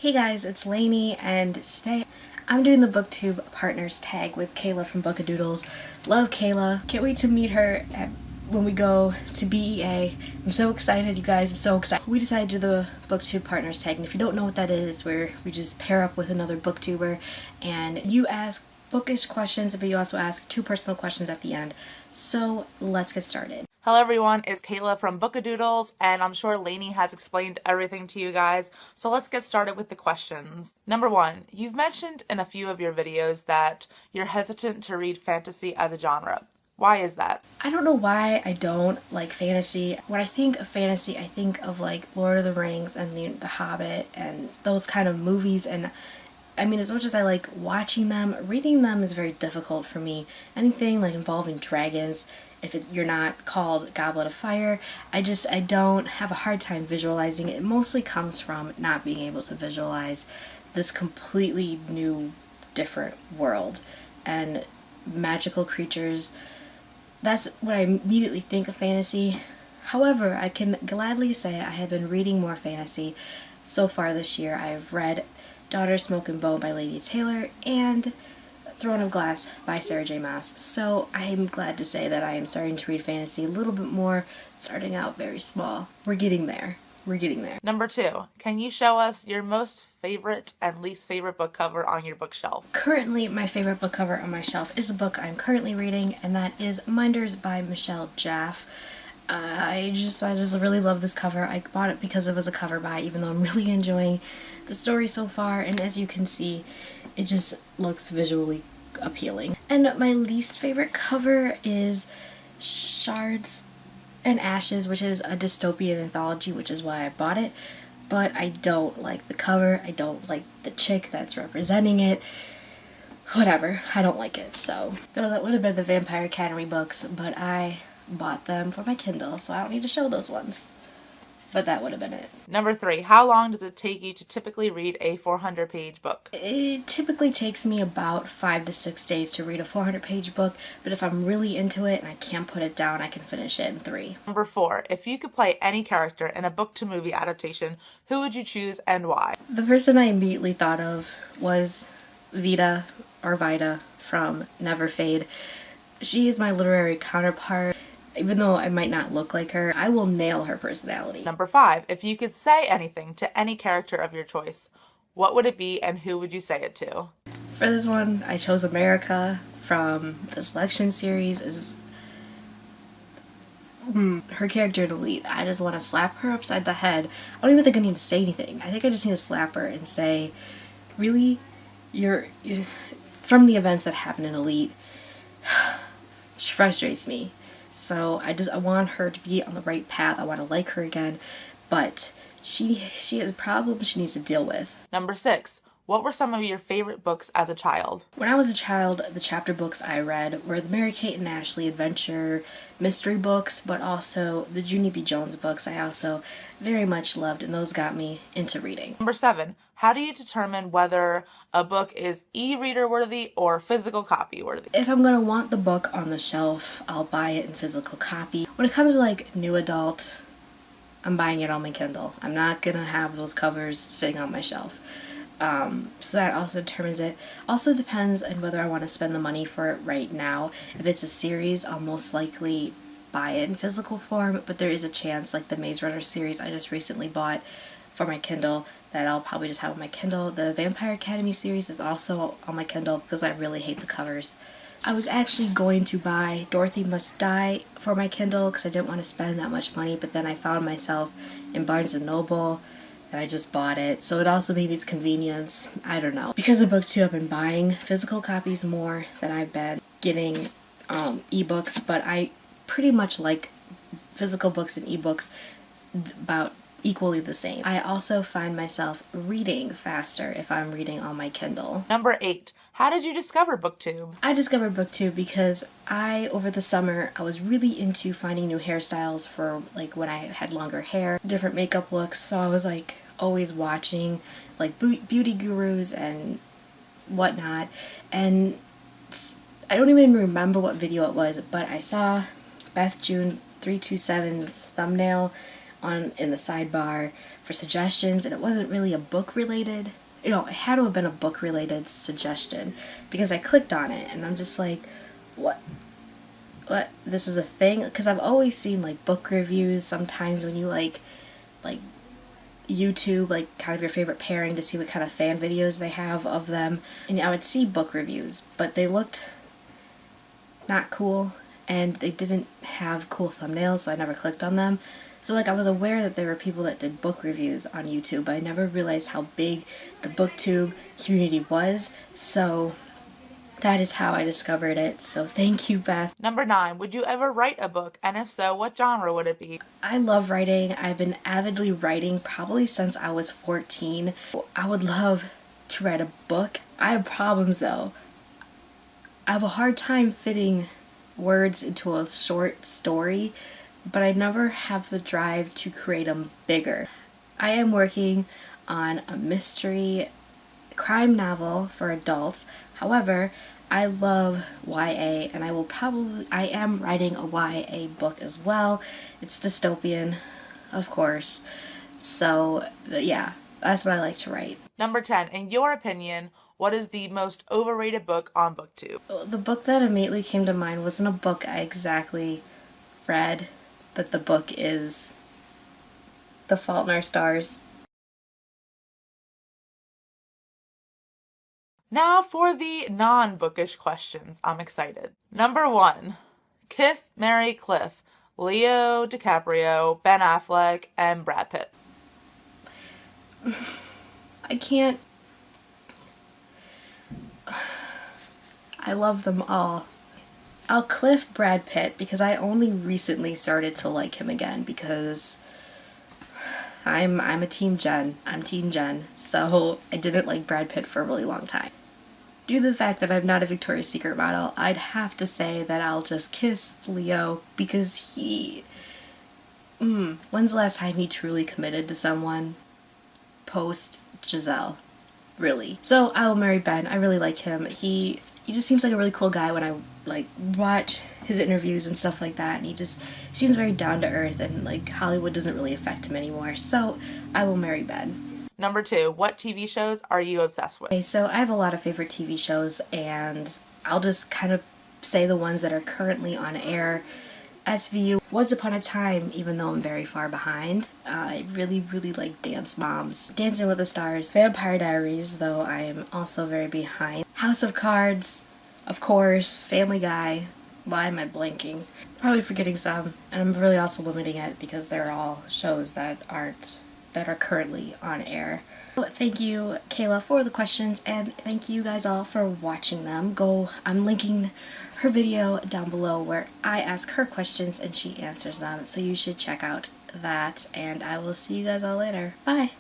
Hey guys, it's Lainey, and today I'm doing the BOOKTUBE Partners Tag with Kayla from BOOKadooodles. Love Kayla. Can't wait to meet her when we go to BEA. I'm so excited, you guys. I'm so excited. We decided to do the BOOKTUBE Partners Tag, and if you don't know what that is, where we just pair up with another booktuber, and you ask bookish questions, but you also ask 2 personal questions at the end. So let's get started. Hello everyone, it's Kayla from BOOKadooodles, and I'm sure Lainey has explained everything to you guys, so let's get started with the questions. Number 1, you've mentioned in a few of your videos that you're hesitant to read fantasy as a genre. Why is that? I don't know why I don't like fantasy. When I think of fantasy, I think of like Lord of the Rings and the Hobbit and those kind of movies, and I mean, as much as I like watching them, reading them is very difficult for me. Anything like involving dragons, if you're not called Goblet of Fire, I don't have a hard time visualizing it. It mostly comes from not being able to visualize this completely new, different world and magical creatures. That's what I immediately think of fantasy. However, I can gladly say I have been reading more fantasy so far this year. I've read Daughter, Smoke and Bone by Lady Taylor and Throne of Glass by Sarah J. Maas. So I'm glad to say that I am starting to read fantasy a little bit more, starting out very small. We're getting there. We're getting there. Number 2, can you show us your most favorite and least favorite book cover on your bookshelf? Currently, my favorite book cover on my shelf is a book I'm currently reading, and that is Minders by Michelle Jaffe. I just really love this cover. I bought it because it was a cover buy, even though I'm really enjoying the story so far, and as you can see, it just looks visually appealing. And my least favorite cover is Shards and Ashes, which is a dystopian anthology, which is why I bought it, but I don't like the cover. I don't like the chick that's representing it. Whatever, I don't like it. So, though that would have been the Vampire Academy books, but I bought them for my Kindle, so I don't need to show those ones. But that would have been it. Number 3, how long does it take you to typically read a 400-page book? It typically takes me about 5 to 6 days to read a 400-page book, but if I'm really into it and I can't put it down, I can finish it in 3. Number 4, if you could play any character in a book-to-movie adaptation, who would you choose and why? The person I immediately thought of was Vida from Never Fade. She is my literary counterpart. Even though I might not look like her, I will nail her personality. Number 5, if you could say anything to any character of your choice, what would it be and who would you say it to? For this one, I chose America from the Selection series. Is her character in Elite. I just want to slap her upside the head. I don't even think I need to say anything. I think I just need to slap her and say, really? You're from the events that happen in Elite, she frustrates me. So I want her to be on the right path. I want to like her again, but she has problems she needs to deal with. Number 6, what were some of your favorite books as a child? When I was a child, the chapter books I read were the Mary-Kate and Ashley adventure mystery books, but also the Junie B. Jones books I also very much loved, and those got me into reading. Number 7, how do you determine whether a book is e-reader worthy or physical copy worthy? If I'm going to want the book on the shelf, I'll buy it in physical copy. When it comes to like new adult, I'm buying it on my Kindle. I'm not going to have those covers sitting on my shelf. So that also determines it. Also depends on whether I want to spend the money for it right now. If it's a series, I'll most likely buy it in physical form, but there is a chance, like the Maze Runner series I just recently bought for my Kindle, that I'll probably just have on my Kindle. The Vampire Academy series is also on my Kindle because I really hate the covers. I was actually going to buy Dorothy Must Die for my Kindle because I didn't want to spend that much money, but then I found myself in Barnes & Noble and I just bought it. So it also maybe it's convenience. I don't know. Because of BookTube, I've been buying physical copies more than I've been getting ebooks, but I pretty much like physical books and ebooks about equally the same. I also find myself reading faster if I'm reading on my Kindle. Number 8, how did you discover BookTube? I discovered BookTube because over the summer, I was really into finding new hairstyles for like when I had longer hair, different makeup looks, so I was like always watching like beauty gurus and whatnot, and I don't even remember what video it was, but I saw Beth June 327's thumbnail in the sidebar for suggestions, and it wasn't really a book related. It had to have been a book related suggestion because I clicked on it and I'm just like, what? This is a thing? Because I've always seen like book reviews sometimes when you like YouTube, like kind of your favorite pairing, to see what kind of fan videos they have of them, and I would see book reviews, but they looked not cool and they didn't have cool thumbnails, so I never clicked on them. So like I was aware that there were people that did book reviews on YouTube, but I never realized how big the BookTube community was, so that is how I discovered it. So thank you, Beth. Number 9, would you ever write a book? And if so, what genre would it be? I love writing. I've been avidly writing probably since I was 14. I would love to write a book. I have problems though. I have a hard time fitting words into a short story, but I never have the drive to create them bigger. I am working on a mystery crime novel for adults. However, I love YA, and I am writing a YA book as well. It's dystopian, of course. So, yeah, that's what I like to write. Number 10, in your opinion, what is the most overrated book on BookTube? The book that immediately came to mind wasn't a book I exactly read, but the book is The Fault in Our Stars. Now for the non-bookish questions. I'm excited. Number 1, Kiss, Marry, Cliff, Leo DiCaprio, Ben Affleck, and Brad Pitt. I can't... I love them all. I'll cliff Brad Pitt because I only recently started to like him again because I'm a Team Jen. I'm Team Jen. So I didn't like Brad Pitt for a really long time. Due to the fact that I'm not a Victoria's Secret model, I'd have to say that I'll just kiss Leo because when's the last time he truly committed to someone? Post Giselle. Really. So I will marry Ben. I really like him. He just seems like a really cool guy when I like watch his interviews and stuff like that, and he just seems very down to earth, and like Hollywood doesn't really affect him anymore. So I will marry Ben. Number 2, what TV shows are you obsessed with? Okay, so I have a lot of favorite TV shows, and I'll just kind of say the ones that are currently on air. SVU, Once Upon a Time, even though I'm very far behind. I really like Dance Moms. Dancing with the Stars. Vampire Diaries, though I am also very behind. House of Cards, of course. Family Guy. Why am I blanking? Probably forgetting some, and I'm really also limiting it because they're all shows that are currently on air. Thank you, Kayla, for the questions, and thank you guys all for watching them. I'm linking her video down below where I ask her questions and she answers them, so you should check out that, and I will see you guys all later. Bye!